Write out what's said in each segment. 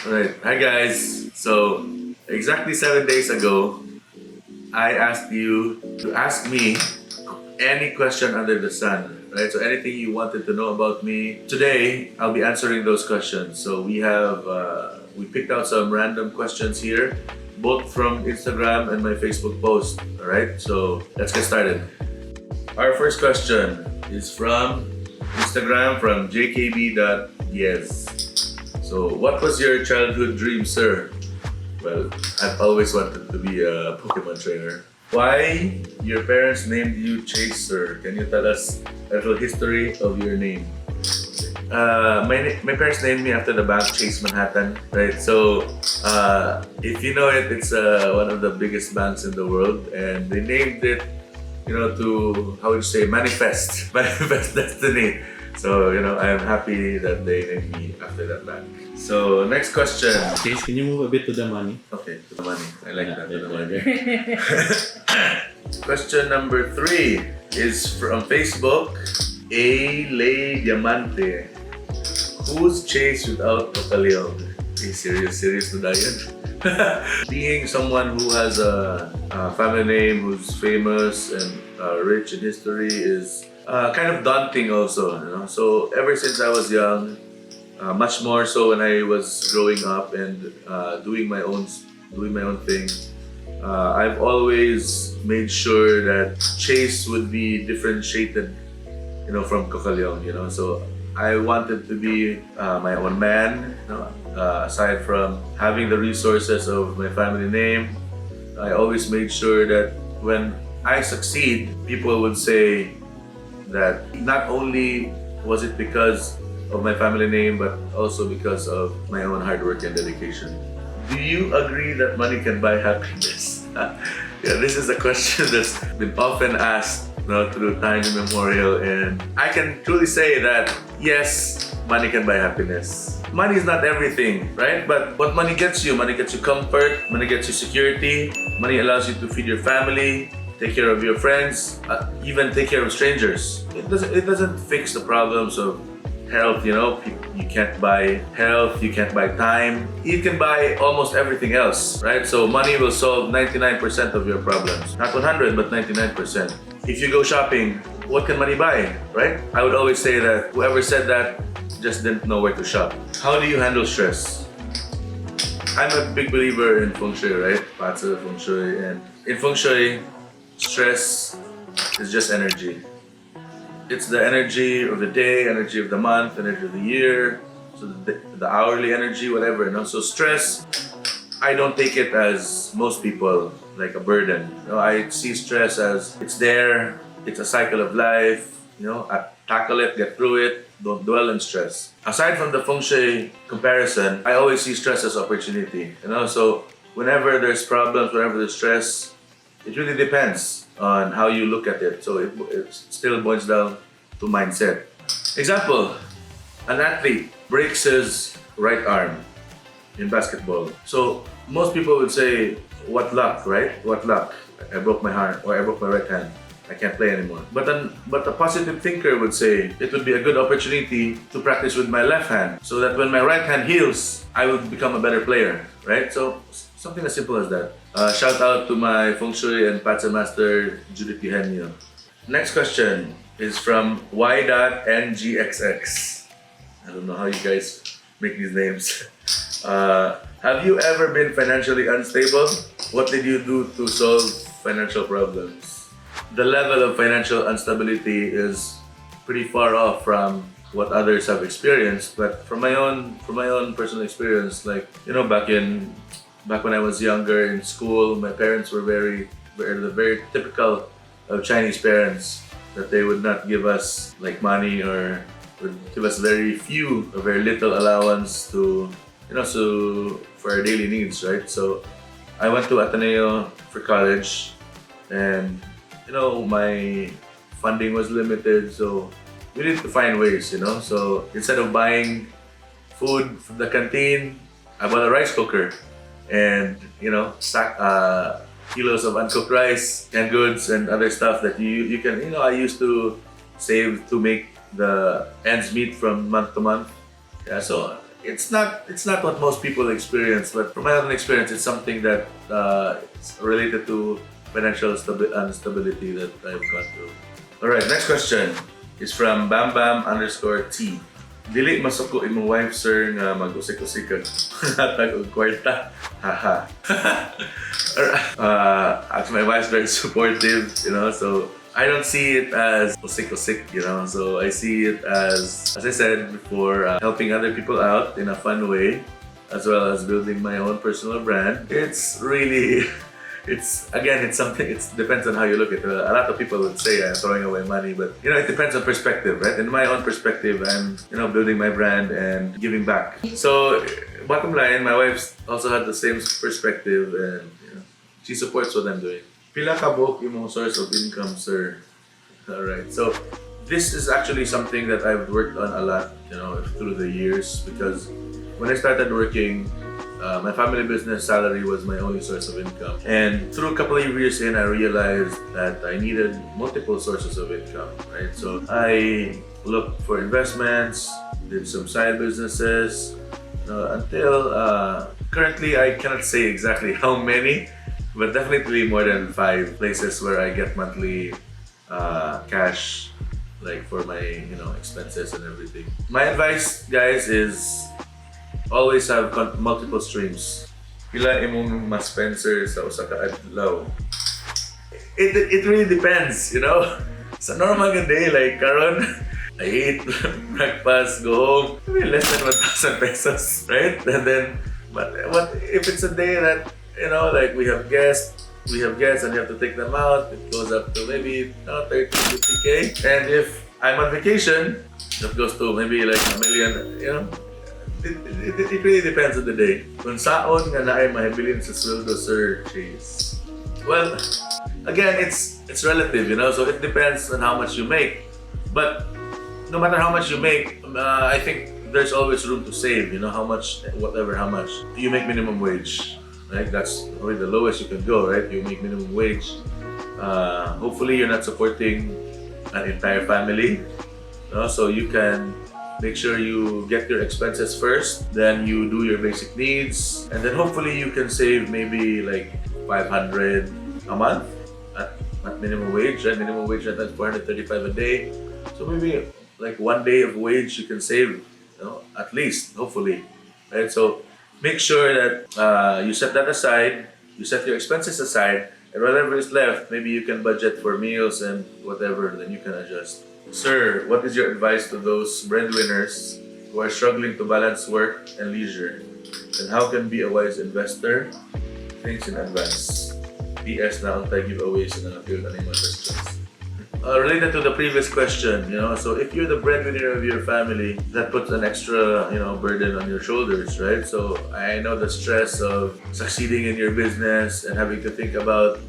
Alright, hi guys. So, exactly 7 days ago, I asked you to ask me any question under the sun, right? So, anything you wanted to know about me. Today, I'll be answering those questions. So, we picked out some random questions here, both from Instagram and my Facebook post. Alright, so let's get started. Our first question is from Instagram from jkb.yes. So, what was your childhood dream, sir? Well, I've always wanted to be a Pokemon trainer. Why your parents named you Chase, sir? Can you tell us a little history of your name? My parents named me after the bank Chase Manhattan, right? So, if you know it, it's one of the biggest banks in the world, and they named it, to how would you say, manifest destiny. So, I'm happy that they named me after that bank. So, next question. Chase, can you move a bit to the money? Okay, to the money. I like that, to the there, money. there. Question number 3 is from Facebook. A. Lay Diamante. Who's Chase without Cokaliong? Serious to Dayan. Being someone who has a family name, who's famous and rich in history is kind of daunting also. So ever since I was young, much more so when I was growing up and doing my own thing. I've always made sure that Chase would be differentiated, from Cokaliong. So I wanted to be my own man. Aside from having the resources of my family name, I always made sure that when I succeed, people would say that not only was it because of my family name, but also because of my own hard work and dedication. Do you agree that money can buy happiness? Yeah, this is a question that's been often asked through time immemorial, and I can truly say that yes, money can buy happiness. Money is not everything, right? But what money gets you comfort, money gets you security, money allows you to feed your family, take care of your friends, even take care of strangers. It doesn't fix the problems of health. You can't buy health, you can't buy time. You can buy almost everything else, right? So money will solve 99% of your problems. Not 100, but 99%. If you go shopping, what can money buy, right? I would always say that whoever said that just didn't know where to shop. How do you handle stress? I'm a big believer in feng shui, right? Patsa, feng shui, and in feng shui, stress is just energy. It's the energy of the day, energy of the month, energy of the year, so the hourly energy, whatever. So stress, I don't take it as most people, like a burden. I see stress as it's there, it's a cycle of life. Tackle it, get through it, don't dwell in stress. Aside from the feng shui comparison, I always see stress as opportunity. So whenever there's problems, whenever there's stress, it really depends on how you look at it. So it still boils down to mindset. Example, an athlete breaks his right arm in basketball. So most people would say, what luck, right? What luck? I broke my arm, or I broke my right hand. I can't play anymore. But a positive thinker would say it would be a good opportunity to practice with my left hand, so that when my right hand heals, I will become a better player, right? So something as simple as that. Shout out to my feng shui and patsa master, Judith Eugenio. Next question is from y.ngxx. I don't know how you guys make these names. Have you ever been financially unstable? What did you do to solve financial problems? The level of financial instability is pretty far off from what others have experienced, but from my own personal experience, back when I was younger in school, my parents were very typical of Chinese parents, that they would not give us money, or would give us very little allowance to for our daily needs, right? So I went to Ateneo for college, and my funding was limited, so we need to find ways. So instead of buying food from the canteen, I bought a rice cooker, and kilos of uncooked rice, canned goods, and other stuff that you can. I used to save to make the ends meet from month to month. Yeah, so it's not what most people experience, but from my own experience, it's something that it's related to financial instability that I've gone through. Alright, next question is from bambam_t. Dili masuko imong wife, sir, nga mag-usik-usik kag hatag og kwarta. Haha. Actually, my wife's very supportive, so I don't see it as usik-usik, so I see it as I said before, helping other people out in a fun way, as well as building my own personal brand. It's really, it's something, it depends on how you look at it. A lot of people would say I'm throwing away money, but it depends on perspective, right? In my own perspective, I'm building my brand and giving back. So bottom line, my wife also had the same perspective, and she supports what I'm doing. Pila ka buok imong source of income, sir? Alright, so this is actually something that I've worked on a lot, through the years, because when I started working, my family business salary was my only source of income. And through a couple of years in, I realized that I needed multiple sources of income, right? So I looked for investments, did some side businesses, until currently I cannot say exactly how many, but definitely more than 5 places where I get monthly cash, like for my expenses and everything. My advice, guys, is always have multiple streams. Pila imong mas Spencer sa usa ka adlaw? It really depends, Sa normal nga day, like karon, I eat, breakfast, go home, maybe less than 1,000 pesos, right? And then, but what if it's a day that like we have guests and you have to take them out, it goes up to maybe 30, 50K. And if I'm on vacation, that goes to maybe like $1 million, It really depends on the day. Kung saon nga naay mahibilin sa sweldo, Sir Chase. Well, again, it's relative, so it depends on how much you make. But no matter how much you make, I think there's always room to save, how much. You make minimum wage, right? That's probably the lowest you can go, right? You make minimum wage. Hopefully you're not supporting an entire family, so you can make sure you get your expenses first, then you do your basic needs, and then hopefully you can save maybe like 500 a month at minimum wage, right? Minimum wage at 435 a day. So maybe like 1 day of wage you can save, at least, hopefully, right? So make sure that you set that aside, you set your expenses aside, and whatever is left, maybe you can budget for meals and whatever, then you can adjust. Sir, what is your advice to those breadwinners who are struggling to balance work and leisure? And how can be a wise investor? Thanks in advance. PS na untay giveaways na appeared on my questions. Related to the previous question, so if you're the breadwinner of your family, that puts an extra, burden on your shoulders, right? So I know the stress of succeeding in your business and having to think about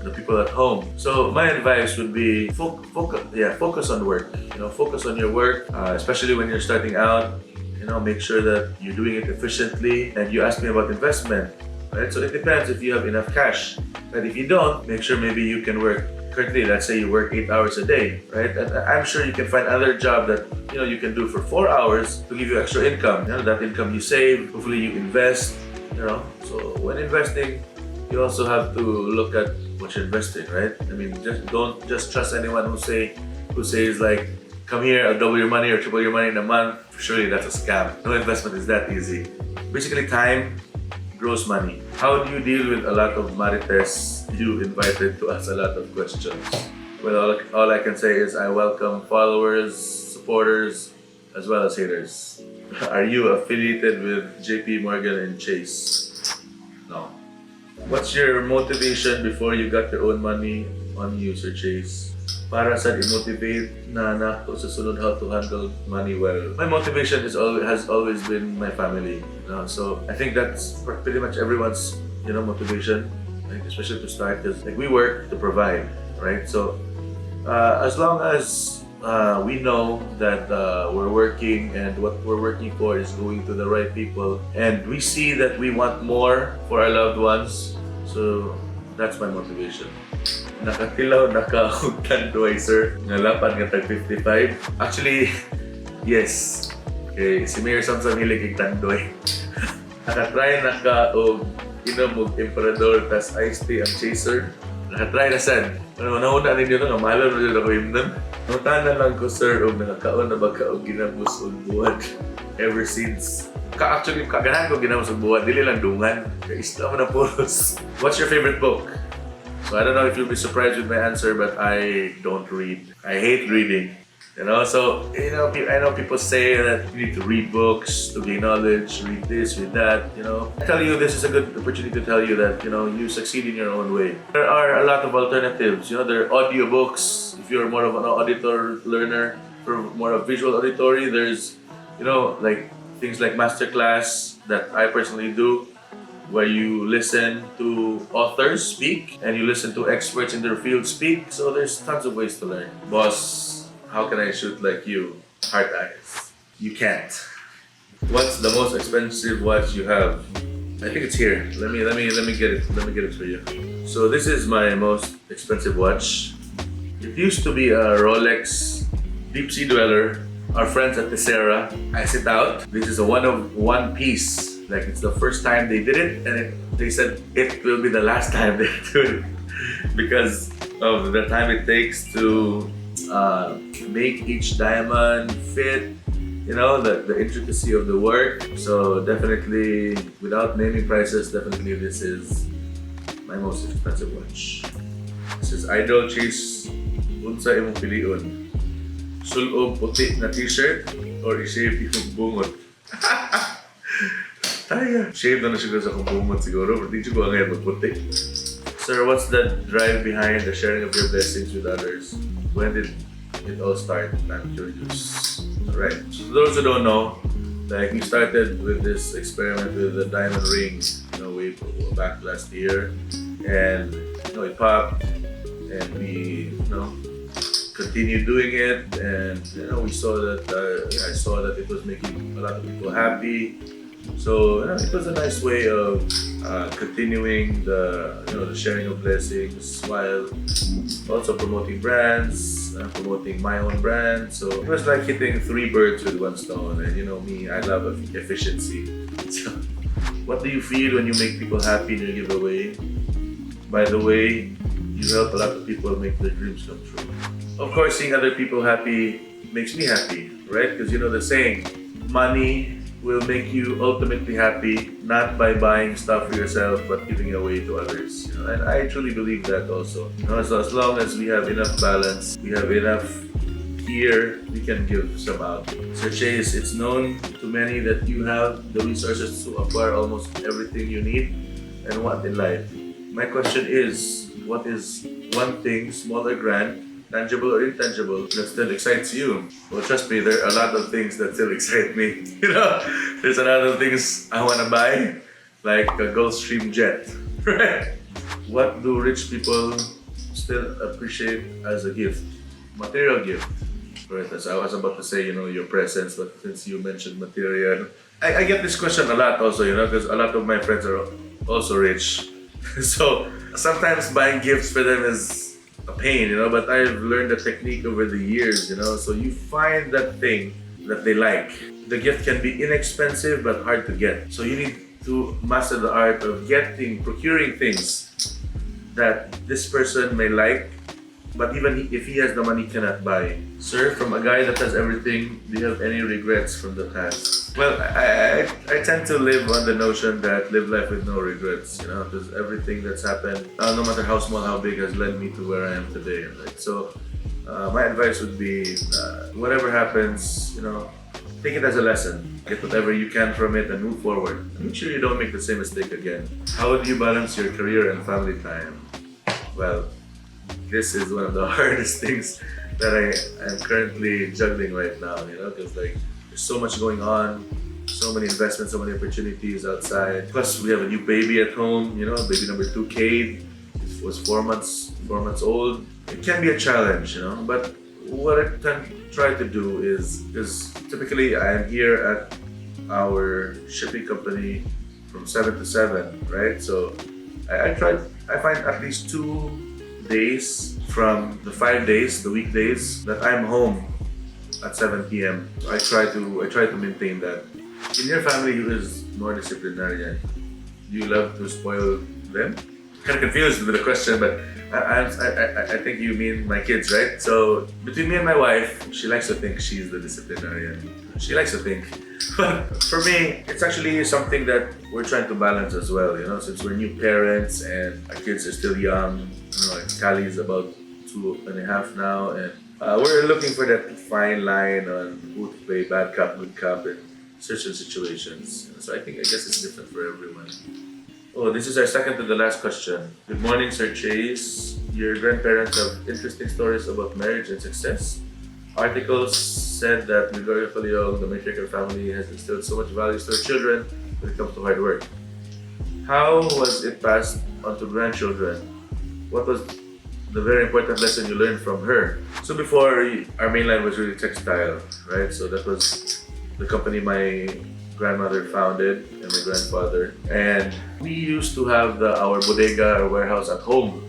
the people at home. So my advice would be focus on work. Focus on your work, especially when you're starting out. Make sure that you're doing it efficiently. And you asked me about investment, right? So it depends if you have enough cash. But if you don't, make sure maybe you can work. Currently, let's say you work 8 hours a day, right? And I'm sure you can find another job that you can do for 4 hours to give you extra income. That income you save. Hopefully you invest. So when investing, you also have to look at what you're investing, right? I mean, don't trust anyone who says like, come here, I'll double your money or triple your money in a month. Surely that's a scam. No investment is that easy. Basically, time grows money. How do you deal with a lot of marites you invited to ask a lot of questions? Well, all I can say is I welcome followers, supporters, as well as haters. Are you affiliated with JP Morgan and Chase? No. What's your motivation before you got your own money on you, Sir Chase? Para sa i-motivate na to sa sunod how to handle money well. My motivation has always been my family. So I think that's pretty much everyone's motivation, like, especially to start, because like we work to provide, right? So as long as we know that we're working and what we're working for is going to the right people, and we see that we want more for our loved ones, so that's my motivation. Nakatilaw, naka-hugtan do I, sir. Nalapan nga tag 55. Actually, yes. Okay, si Mayor Samsam hilig kay Tandoy. Nakatry na ka o inom og Emperador tas iced tea ang chaser. Nakatry na sad. Ano, nauna ninyo na nga, mahalo na yun ako imnan. Nutana lang ko, sir, og nakakaon na ba ka og ginamos og buwan ever since. Actually, kaganahan ko ginamos og buwan, dili lang dungan. Kaya isla mo na puros. What's your favorite book? So I don't know if you'll be surprised with my answer, but I don't read. I hate reading. You know, so I know people say that you need to read books to gain knowledge, read this, read that. You know, I tell you this is a good opportunity to tell you that you succeed in your own way. There are a lot of alternatives. You know, there are audiobooks if you're more of an auditor learner. For more of visual auditory, there's like things like masterclass that I personally do, where you listen to authors speak and you listen to experts in their field speak. So there's tons of ways to learn. Boss, how can I shoot like you? Heart eyes. You can't. What's the most expensive watch you have? I think it's here. Let me get it. Let me get it for you. So this is my most expensive watch. It used to be a Rolex Deep Sea Dweller. Our friends at Tessera, I sit out. This is a one piece. Like it's the first time they did it, and they said it will be the last time they do it because of the time it takes to make each diamond fit, the intricacy of the work. So definitely, without naming prices, definitely this is my most expensive watch. This is Idol Chase Unsa imong piliun. Sulob puti na t-shirt or i-shave yung bungot. Taya. Shave na siguro sa kong bungot siguro, pero di ko ngayon magputi. Sir, what's the drive behind the sharing of your blessings with others? When did it all start? I'm curious. Right. So those who don't know, like we started with this experiment with the diamond ring, way back last year, and it popped, and we continued doing it, and we saw that I saw that it was making a lot of people happy. So it was a nice way of continuing the sharing of blessings while also promoting brands, promoting my own brand. So it was like hitting 3 birds with 1 stone. And me, I love efficiency. So, what do you feel when you make people happy in your giveaway? By the way, you help a lot of people make their dreams come true. Of course, seeing other people happy makes me happy, right? Because the saying, money will make you ultimately happy, not by buying stuff for yourself, but giving it away to others. And I truly believe that also. So as long as we have enough balance, we have enough here, we can give some out. Sir Chase, it's known to many that you have the resources to acquire almost everything you need and want in life. My question is, what is one thing, small or grand, tangible or intangible, that still excites you? Well, trust me, there are a lot of things that still excite me. There's a lot of things I want to buy, like a Gulfstream jet. Right? What do rich people still appreciate as a gift? Material gift. Right? As I was about to say, your presence, but since you mentioned material, I get this question a lot also, because a lot of my friends are also rich. So sometimes buying gifts for them is a pain, but I've learned the technique over the years, so you find that thing that they like. The gift can be inexpensive but hard to get. So you need to master the art of procuring things that this person may like, but even if he has the money, cannot buy. Sir, from a guy that has everything, do you have any regrets from the past? Well, I tend to live on the notion that live life with no regrets, because everything that's happened, no matter how small, how big, has led me to where I am today. Right? So, my advice would be, whatever happens, take it as a lesson. Get whatever you can from it and move forward. Make sure you don't make the same mistake again. How do you balance your career and family time? Well, this is one of the hardest things that I am currently juggling right now, because there's so much going on, so many investments, so many opportunities outside. Plus, we have a new baby at home, baby number 2, Cade. It was 4 months old. It can be a challenge, but what I try to do is, because typically I am here at our shipping company from 7 to 7, right? So I find at least 2 days from the 5 days, the weekdays, that I'm home at 7 p.m. I try to maintain that. In your family, who is more disciplinarian? Do you love to spoil them? Kind of confused with the question, but I think you mean my kids, right? So between me and my wife, she likes to think she's the disciplinarian. She likes to think. But for me, it's actually something that we're trying to balance as well, you know, since we're new parents and our kids are still young. You know, like Callie is about 2.5 now, and we're looking for that fine line on who to play bad cop, good cop in certain situations. So I guess it's different for everyone. Oh, this is our second to the last question. Good morning, Sir Chase. Your grandparents have interesting stories about marriage and success. Articles said that Gregorio Cokaliong, the matriarchal family, has instilled so much values to their children when it comes to hard work. How was it passed on to grandchildren? What was the very important lesson you learned from her? So before, our mainline was really textile, right? So that was the company my grandmother founded and my grandfather. And we used to have our bodega or warehouse at home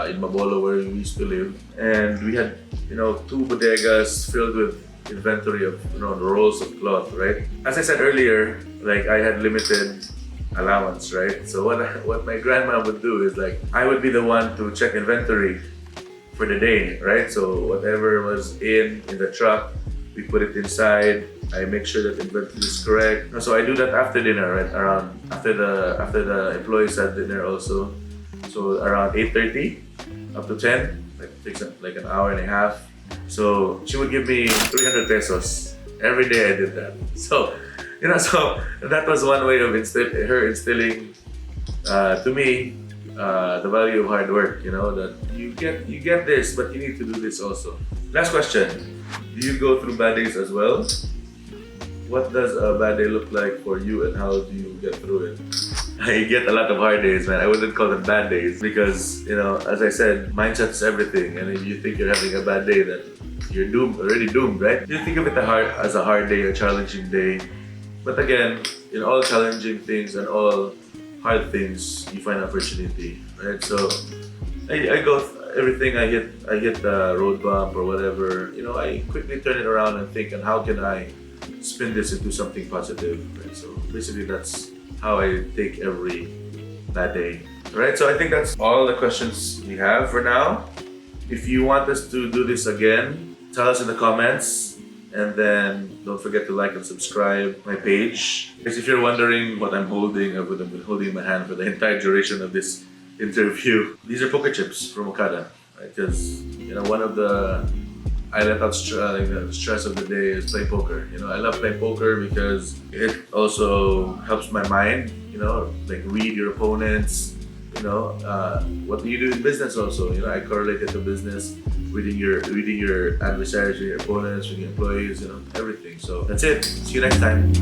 in Mabolo where we used to live. And we had, you know, 2 bodegas filled with inventory of, you know, rolls of cloth, right? As I said earlier, like I had limited allowance, right? So what my grandma would do is like, I would be the one to check inventory for the day, right? So whatever was in the truck, we put it inside. I make sure that inventory is correct. So I do that after dinner, right? Around after the employees had dinner also. So around 8:30 up to 10, like takes like an hour and a half. So she would give me 300 pesos every day. I did that. So you know, so that was one way of instilling to me the value of hard work. You know that you get this, but you need to do this also. Last question. Do you go through bad days as well? What does a bad day look like for you and how do you get through it? I get a lot of hard days, man. I wouldn't call them bad days because, you know, as I said, mindset is everything. And if you think you're having a bad day, then you're already doomed, right? You think of it as a hard day, a challenging day. But again, in all challenging things and all hard things, you find opportunity, right? So I go everything I hit the road bump or whatever, you know, I quickly turn it around and think, and how can I spin this into something positive, right? So basically that's how I take every bad day. Alright, so I think that's all the questions we have for now. If you want us to do this again, tell us in the comments, and then don't forget to like and subscribe my page. Because if you're wondering what I'm holding, I've been holding in my hand for the entire duration of this interview. These are poker chips from Okada, right? Because, you know, one of the I let out the stress of the day is play poker. You know, I love playing poker because it also helps my mind. You know, like read your opponents. You know, what do you do in business also? You know, I correlate it to business, reading your adversaries, reading your opponents, reading your employees. You know, everything. So that's it. See you next time.